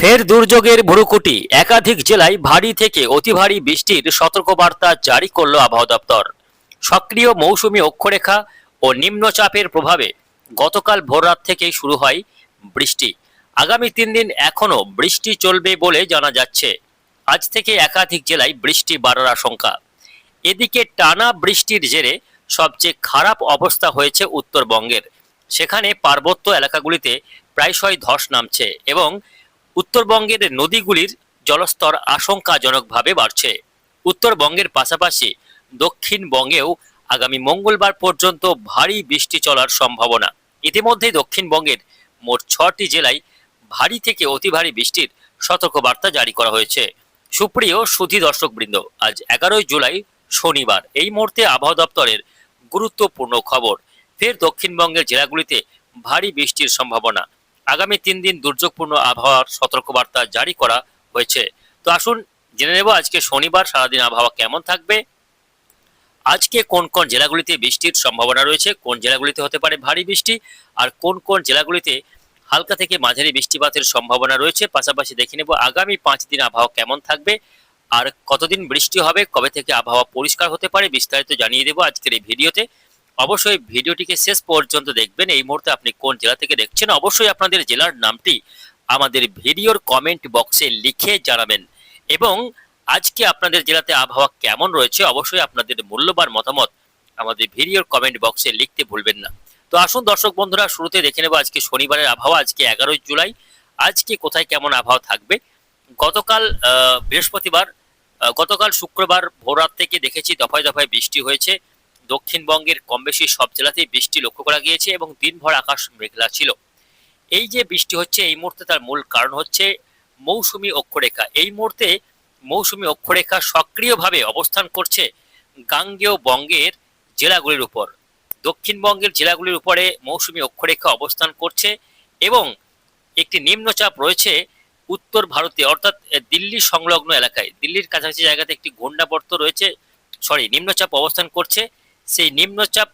ফের দুর্যোগের ভ্রুকুটি, একাধিক জেলায় ভারী থেকে অতি ভারী বৃষ্টির সতর্কবার্তা জারি করল আবহাওয়া দপ্তর। সক্রিয় মৌসুমী অক্ষরেখা ও নিম্নচাপের প্রভাবে গতকাল ভোররাত থেকেই শুরু হয় বৃষ্টি। আগামী 3 দিন এখনো বৃষ্টি চলবে বলে জানা যাচ্ছে। আজ থেকে একাধিক জেলায় বৃষ্টি বাড়ার আশঙ্কা। এদিকে টানা বৃষ্টির জেরে সবচেয়ে খারাপ অবস্থা হয়েছে উত্তরবঙ্গের। সেখানে পার্বত্য এলাকাগুলিতে প্রায়শই ধস নামছে এবং উত্তরবঙ্গের নদীগুলির জলস্তর আশঙ্কাজনকভাবে বাড়ছে। উত্তরবঙ্গের পাশাপাশি দক্ষিণবঙ্গেও আগামী মঙ্গলবার পর্যন্ত ভারী বৃষ্টি চলার সম্ভাবনা। ইতিমধ্যে দক্ষিণবঙ্গের মোট 6টি জেলায় ভারী থেকে অতি ভারী বৃষ্টির সতর্কবার্তা জারি করা হয়েছে। সুপ্রিয় সুধী দর্শকবৃন্দ, আজ 11ই জুলাই শনিবার। এই মুহূর্তে আবহাওয়া দপ্তরের গুরুত্বপূর্ণ খবর। ফের দক্ষিণবঙ্গের জেলাগুলিতে ভারী বৃষ্টির সম্ভাবনা। আগামী 3 দিন দুর্যোগপূর্ণ আবহাওয়ার সতর্কবার্তা জারি করা হয়েছে। তো আসুন জেনে নেব আজকে শনিবার সারাদিন আবহাওয়া কেমন থাকবে, আজকে কোন কোন জেলাগুলিতে বৃষ্টির সম্ভাবনা রয়েছে, কোন জেলাগুলিতে হতে পারে ভারী বৃষ্টি, আর কোন কোন জেলাগুলিতে হালকা থেকে মাঝারি বৃষ্টিপাতের সম্ভাবনা রয়েছে। পাশাপাশি দেখে নেব আগামী 5 দিন আবহাওয়া কেমন থাকবে, আর কতদিন বৃষ্টি হবে, কবে থেকে আবহাওয়া পরিষ্কার হতে পারে, বিস্তারিত জানিয়ে দেব আজকের এই ভিডিওতে। অবশ্যই ভিডিওটিকে শেষ পর্যন্ত দেখবেন। এই মুহূর্তে আপনি কোন জেলা থেকে দেখছেন, অবশ্যই আপনাদের জেলার নামটি আমাদের ভিডিওর কমেন্ট বক্সে লিখে জানাবেন। এবং আজকে আপনাদের জেলাতে আবহাওয়া কেমন রয়েছে, অবশ্যই আপনাদের মূল্যবান মতামত আমাদের ভিডিওর কমেন্ট বক্সে লিখতে ভুলবেন না। তো আসুন দর্শক বন্ধুরা, শুরুতে দেখে নেব আজকে শনিবারের আবহাওয়া। আজকে 11ই জুলাই। আজকে কোথায় কেমন আবহাওয়া থাকবে। গতকাল বৃহস্পতিবার, গতকাল শুক্রবার ভোররাত থেকে দেখেছি দফায় দফায় বৃষ্টি হয়েছে। দক্ষিণবঙ্গের কম বেশি সব জেলাতেই বৃষ্টি লক্ষ্য করা গিয়েছে এবং দিনভর আকাশ মেঘলা ছিল। এই যে বৃষ্টি হচ্ছে এই মুহূর্তে, তার মূল কারণ হচ্ছে মৌসুমী অক্ষরেখা। এই মুহূর্তে মৌসুমী অক্ষরেখা সক্রিয়ভাবে অবস্থান করছে গাঙ্গেয় বঙ্গের জেলাগুলির উপর। দক্ষিণবঙ্গের জেলাগুলির উপরে মৌসুমী অক্ষরেখা অবস্থান করছে এবং একটি নিম্নচাপ রয়েছে উত্তর ভারতে, অর্থাৎ দিল্লি সংলগ্ন এলাকায়, দিল্লির কাছাকাছি জায়গাতে একটি ঘূর্ণাবর্ত রয়েছে, নিম্নচাপ অবস্থান করছে। সেই নিম্নচাপ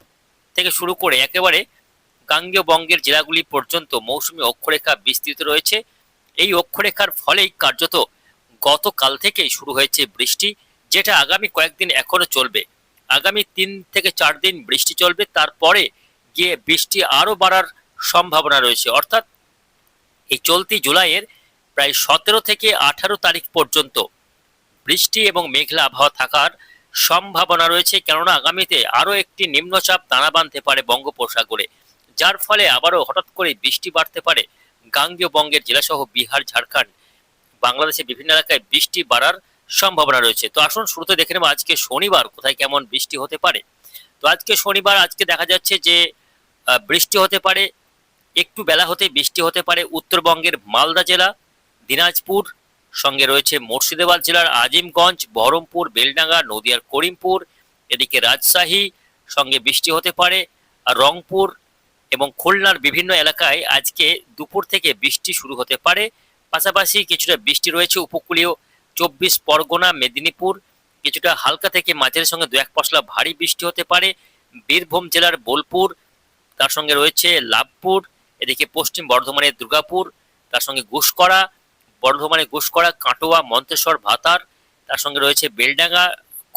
থেকে শুরু করে একেবারে গাঙ্গেয় বঙ্গের জেলাগুলি পর্যন্ত মৌসুমী অক্ষরেখা বিস্তৃত রয়েছে। এই অক্ষরেখার ফলেই কার্যত গতকাল থেকেই শুরু হয়েছে বৃষ্টি, যেটা আগামী কয়েকদিন এখনো চলবে। আগামী 3 থেকে 4 দিন বৃষ্টি চলবে, তারপরে গিয়ে বৃষ্টি আরো বাড়ার সম্ভাবনা রয়েছে। অর্থাৎ এই চলতি জুলাইয়ের প্রায় 17 থেকে 18 তারিখ পর্যন্ত বৃষ্টি এবং মেঘলা আবহাওয়া থাকার সম্ভাবনা রয়েছে, কেননা আগামীতে আরো একটি নিম্নচাপ দানা বাঁধতে পারে বঙ্গোপসাগরে, যার ফলে আবারও হঠাৎ করে বৃষ্টি বাড়তে পারে। গাঙ্গেয় বঙ্গের জেলাসহ বিহার, ঝাড়খণ্ড, বাংলাদেশের বিভিন্ন এলাকায় বৃষ্টি বাড়ার সম্ভাবনা রয়েছে। তো আসুন শুরুতে দেখে নেব আজকে শনিবার কোথায় কেমন বৃষ্টি হতে পারে। তো আজকে শনিবার, আজকে দেখা যাচ্ছে যে বৃষ্টি হতে পারে, একটু বেলা হতে বৃষ্টি হতে পারে উত্তরবঙ্গের মালদা জেলা, দিনাজপুর, সঙ্গে রয়েছে মুর্শিদাবাদ জেলার আজিমগঞ্জ, বহরমপুর, বেলডাঙ্গা, নদিয়ার করিমপুর, এদিকে রাজশাহী, সঙ্গে বৃষ্টি হতে পারে আর রংপুর এবং খুলনার বিভিন্ন এলাকায় আজকে দুপুর থেকে বৃষ্টি শুরু হতে পারে। পাশাপাশি কিছুটা বৃষ্টি রয়েছে উপকূলীয় 24 পরগনা, মেদিনীপুর, কিছুটা হালকা থেকে মাঝারি সঙ্গে 2-1 পশলা ভারী বৃষ্টি হতে পারে বীরভূম জেলার বোলপুর, তার সঙ্গে রয়েছে লাভপুর, এদিকে পশ্চিম বর্ধমানের দুর্গাপুর, তার সঙ্গে গুসকরা, বর্ধমানের গুসকরা, কাটোয়া, মন্তেশ্বর, ভাতার, তার সঙ্গে রয়েছে বেলডাঙ্গা,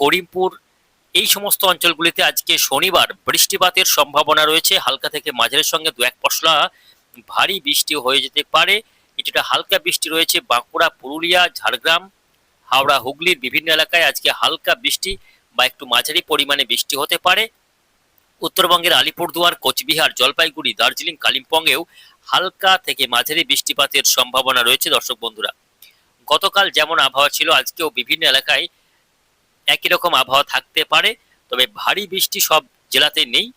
করিমপুর। এই সমস্ত অঞ্চলগুলিতে আজকে শনিবার বৃষ্টিপাতের সম্ভাবনা রয়েছে। হালকা থেকে মাঝারি সঙ্গে 2-1 পশলা ভারী বৃষ্টি হয়ে যেতে পারে। কিছুটা হালকা বৃষ্টি রয়েছে বাঁকুড়া, পুরুলিয়া, ঝাড়গ্রাম, হাওড়া, হুগলির বিভিন্ন এলাকায় আজকে হালকা বৃষ্টি বা একটু মাঝারি পরিমাণে বৃষ্টি হতে পারে। উত্তরবঙ্গের আলিপুরদুয়ার, কোচবিহার, জলপাইগুড়ি, দার্জিলিং, কালিম্পংয়েও হালকা থেকে মাঝারি বৃষ্টিপাতের সম্ভাবনা রয়েছে। দর্শক বন্ধুরা, গতকাল যেমন আবহাওয়া ছিল আজকেও বিভিন্ন এলাকায় একই রকম আবহাওয়া থাকতে পারে, তবে ভারী বৃষ্টি সব জেলাতে নেই।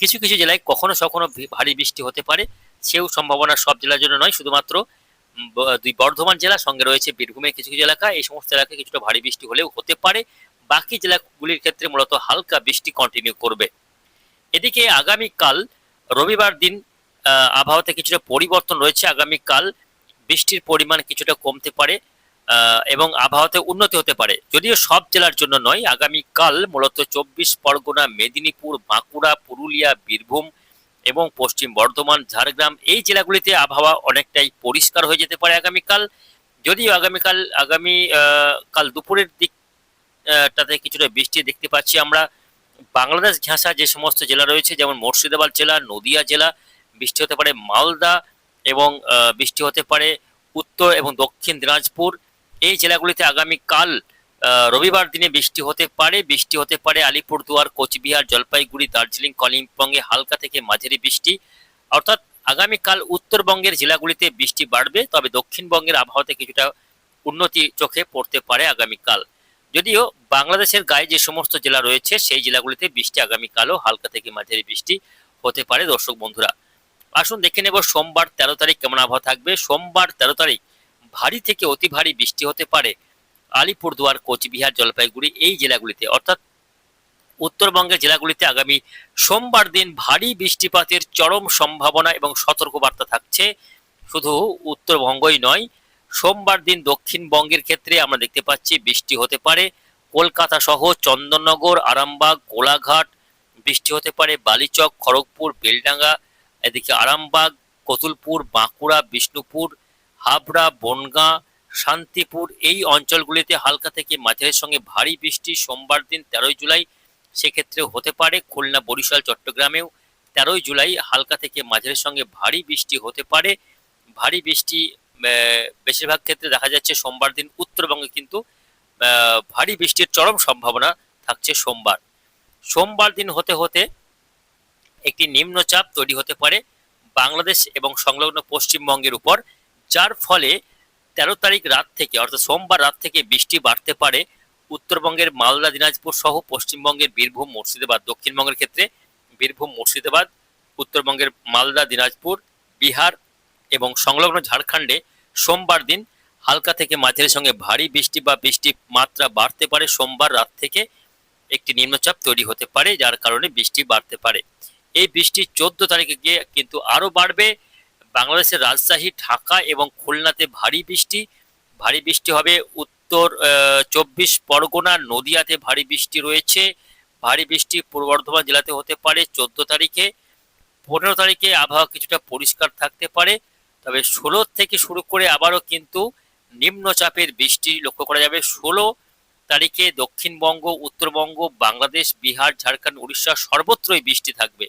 কিছু কিছু জেলায় কখনো কখনো ভারী বৃষ্টি হতে পারে, সেও সম্ভাবনা সব জেলার জন্য নয়, শুধুমাত্র বর্ধমান জেলা, সঙ্গে রয়েছে বীরভূমের কিছু কিছু এলাকা। এই সমস্ত এলাকায় কিছুটা ভারী বৃষ্টি হলেও হতে পারে, বাকি জেলাগুলির ক্ষেত্রে মূলত হালকা বৃষ্টি কন্টিনিউ করবে। এদিকে আগামীকাল রবিবার দিন আবহাওয়াতে কিছুটা পরিবর্তন রয়েছে। আগামীকাল বৃষ্টির পরিমাণ কিছুটা কমতে পারে এবং আবহাওয়াতে উন্নতি হতে পারে, যদিও সব জেলার জন্য নয়। আগামীকাল মূলত 24 পরগনা, মেদিনীপুর, বাঁকুড়া, পুরুলিয়া, বীরভূম এবং পশ্চিম বর্ধমান, ঝাড়গ্রাম, এই জেলাগুলিতে আবহাওয়া অনেকটাই পরিষ্কার হয়ে যেতে পারে আগামীকাল। যদিও আগামী কাল দুপুরের দিকটাতে কিছুটা বৃষ্টি দেখতে পাচ্ছি আমরা। বাংলাদেশ ঘেঁষা যে সমস্ত জেলা রয়েছে, যেমন মুর্শিদাবাদ জেলা, নদিয়া জেলা, বৃষ্টি হতে পারে মালদা, এবং বৃষ্টি হতে পারে উত্তর এবং দক্ষিণ দিনাজপুর। এই জেলাগুলিতে আগামীকাল রবিবার দিনে বৃষ্টি হতে পারে আলিপুরদুয়ার, কোচবিহার, জলপাইগুড়ি, দার্জিলিং, কালিম্পংয়ে হালকা থেকে মাঝারি বৃষ্টি। অর্থাৎ আগামীকাল উত্তরবঙ্গের জেলাগুলিতে বৃষ্টি বাড়বে, তবে দক্ষিণবঙ্গের আবহাওয়াতে কিছুটা উন্নতি চোখে পড়তে পারে আগামীকাল। যদিও বাংলাদেশের গায়ে যে সমস্ত জেলা রয়েছে সেই জেলাগুলিতে বৃষ্টি আগামীকালও হালকা থেকে মাঝারি বৃষ্টি হতে পারে। দর্শক বন্ধুরা, আসুন দেখে নেব সোমবার 13 তারিখ কেমন আবহাওয়া থাকবে। সোমবার 13 তারিখ ভারী থেকে অতি ভারী বৃষ্টি হতে পারে আলিপুরদুয়ার, কোচবিহার, জলপাইগুড়ি এই জেলাগুলিতে। অর্থাৎ উত্তরবঙ্গের জেলাগুলিতে আগামী সোমবার দিন ভারী বৃষ্টিপাতের চরম সম্ভাবনা এবং সতর্কবার্তা থাকছে। শুধু উত্তরবঙ্গই নয়, সোমবার দিন দক্ষিণবঙ্গের ক্ষেত্রে আমরা দেখতে পাচ্ছি বৃষ্টি হতে পারে কলকাতা সহ চন্দননগর, আরামবাগ, কোলাঘাট, বৃষ্টি হতে পারে বালিচক, খড়গপুর, বেলডাঙ্গা, এদিকে আরামবাগ, কতুলপুর, বাঁকুড়া, বিষ্ণুপুর, হাবড়া, বনগাঁ, শান্তিপুর এই অঞ্চলগুলিতে হালকা থেকে মাঝারির সঙ্গে ভারী বৃষ্টি সোমবার দিন 13 জুলাই। সেক্ষেত্রে হতে পারে খুলনা, বরিশাল, চট্টগ্রামেও 13 জুলাই হালকা থেকে মাঝারির সঙ্গে ভারী বৃষ্টি হতে পারে। ভারী বৃষ্টি বেশিরভাগ ক্ষেত্রে দেখা যাচ্ছে সোমবার দিন উত্তরবঙ্গে কিন্তু ভারী বৃষ্টির চরম সম্ভাবনা থাকছে সোমবার দিন হতে হতে একটি নিম্নচাপ তৈরি হতে পারে বাংলাদেশ এবং সংলগ্ন পশ্চিমবঙ্গের উপর, যার ফলে 13 তারিখ রাত থেকে অর্থাৎ সোমবার রাত থেকে বৃষ্টি বাড়তে পারে উত্তরবঙ্গের মালদা, দিনাজপুর সহ পশ্চিমবঙ্গের বীরভূম, মুর্শিদাবাদ, দক্ষিণবঙ্গের ক্ষেত্রে বীরভূম, মুর্শিদাবাদ, উত্তরবঙ্গের মালদা, দিনাজপুর, বিহার এবং সংলগ্ন ঝাড়খণ্ডে সোমবার দিন হালকা থেকে মাঝারির সঙ্গে ভারী বৃষ্টি বা বৃষ্টির মাত্রা বাড়তে পারে। সোমবার রাত থেকে একটি নিম্নচাপ তৈরি হতে পারে, যার কারণে বৃষ্টি বাড়তে পারে। এই বৃষ্টি 14 তারিখে গিয়ে কিন্তু আরো বাড়বে। বাংলাদেশের রাজশাহী, ঢাকা এবং খুলনাতে ভারী বৃষ্টি হবে। উত্তর 24 পরগনা, নদিয়াতে ভারী বৃষ্টি রয়েছে। ভারী বৃষ্টি পূর্ব বর্ধমান জেলাতে হতে পারে 14 তারিখে। 15 তারিখে আবহাওয়া কিছুটা পরিষ্কার থাকতে পারে, তবে 16 থেকে শুরু করে আবারও কিন্তু নিম্নচাপের বৃষ্টি লক্ষ্য করা যাবে। 16 তারিখে দক্ষিণবঙ্গ, উত্তরবঙ্গ, বাংলাদেশ, বিহার, ঝাড়খণ্ড, উড়িষ্যা সর্বত্রই বৃষ্টি থাকবে।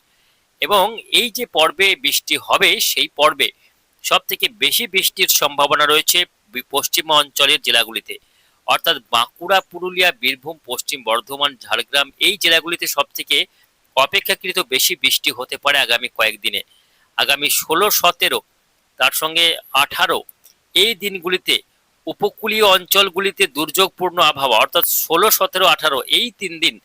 এবং এই যে পর্বে বৃষ্টি হবে সেই পর্বে সব থেকে বেশি বৃষ্টির সম্ভাবনা রয়েছে পশ্চিম অঞ্চলের জেলাগুলিতে, অর্থাৎ বাঁকুড়া, পুরুলিয়া, বীরভূম, পশ্চিম বর্ধমান, ঝাড়গ্রাম এই জেলাগুলিতে সব থেকে অপেক্ষাকৃত বেশি বৃষ্টি হতে পারে আগামী কয়েকদিনে। আগামী 16, 17 তার সঙ্গে 18 এই দিনগুলিতে উপকূলীয় অঞ্চলগুলিতে দুর্যোগপূর্ণ আবহাওয়া, অর্থাৎ 16, 17, 18 এই 3 দিন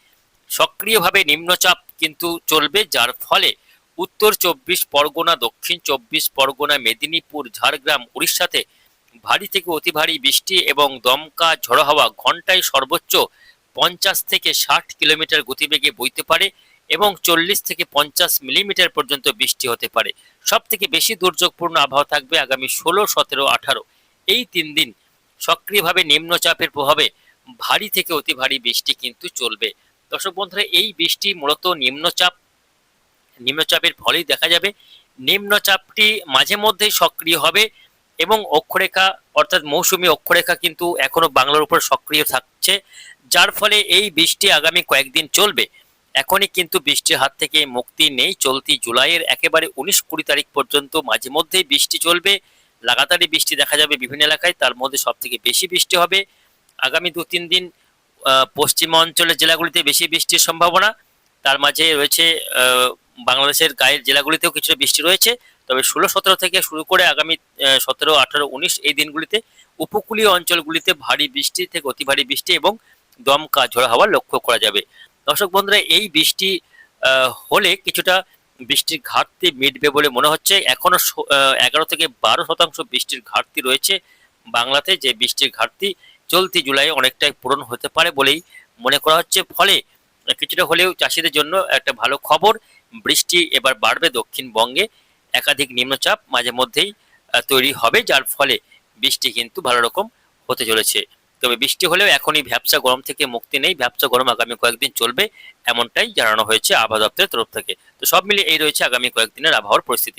সক্রিয়ভাবে নিম্নচাপ কিন্তু চলবে, যার ফলে উত্তর 24 পরগনা, দক্ষিণ 24 পরগনা, মেদিনীপুর, ঝাড়গ্রাম, উড়িষ্যাতে ভারী থেকে অতি ভারী বৃষ্টি এবং দমকা ঝড়ো হাওয়া ঘন্টায় সর্বোচ্চ 50 থেকে 60 কিলোমিটার গতিবেগে বইতে পারে এবং 40 থেকে 50 মিলিমিটার পর্যন্ত বৃষ্টি হতে পারে। সব থেকে বেশি দুর্যোগপূর্ণ আবহাওয়া থাকবে আগামী 16, 17, 18 এই 3 দিন। সক্রিয়ভাবে নিম্নচাপের প্রভাবে ভারী থেকে অতি ভারী বৃষ্টি কিন্তু চলবে। দর্শক বন্ধুরা, এই বৃষ্টি মূলত নিম্নচাপের ফলেই দেখা যাবে। নিম্নচাপটি মাঝে মধ্যেই সক্রিয় হবে এবং অক্ষরেখা অর্থাৎ মৌসুমী অক্ষরেখা কিন্তু এখনো বাংলার উপর সক্রিয় থাকছে, যার ফলে এই বৃষ্টি আগামী কয়েকদিন চলবে। এখনই কিন্তু বৃষ্টির হাত থেকে মুক্তি নেই। চলতি জুলাইয়ের একেবারে 19-20 তারিখ পর্যন্ত মাঝে মধ্যেই বৃষ্টি চলবে। লাগাতারই বৃষ্টি দেখা যাবে বিভিন্ন এলাকায়, তার মধ্যে সব থেকে বেশি বৃষ্টি হবে আগামী 2-3 দিন পশ্চিমাঞ্চলের জেলাগুলিতে বেশি বৃষ্টির সম্ভাবনা। তার মাঝে রয়েছে বাংলাদেশের গায়ের জেলাগুলিতেও কিছুটা বৃষ্টি রয়েছে। তবে 16, 17 থেকে শুরু করে আগামী 17, 18, 19 এই দিনগুলিতে উপকূলীয় অঞ্চলগুলিতে ভারী বৃষ্টি থেকে অতি ভারী বৃষ্টি এবং দমকা ঝড়ো হাওয়া লক্ষ্য করা যাবে। দর্শক বন্ধুরা, এই বৃষ্টি হলে কিছুটা বৃষ্টির ঘাটতি মিটবে বলে মনে হচ্ছে। এখনো 11 থেকে 12% বৃষ্টির ঘাটতি রয়েছে বাংলাতে, যে বৃষ্টির ঘাটতি চলতি জুলাই অনেকটাই পূরণ হতে পারে বলেই মনে করা হচ্ছে। ফলে কিছুটা হলেও চাষিদের জন্য একটা ভালো খবর, বৃষ্টি এবার বাড়বে দক্ষিণবঙ্গে। একাধিক নিম্নচাপ মাঝে মধ্যেই তৈরি হবে, যার ফলে বৃষ্টি কিন্তু ভালো রকম হতে চলেছে। তবে বৃষ্টি হলেও এখনই ভ্যাপসা গরম থেকে মুক্তি নেই। ভ্যাপসা গরম আগামী কয়েকদিন চলবে, এমনটাই জানানো হয়েছে আবহাওয়া দপ্তরের তরফ থেকে। তো সব মিলিয়ে এই রয়েছে আগামী কয়েকদিনের আবহাওয়ার পরিস্থিতি।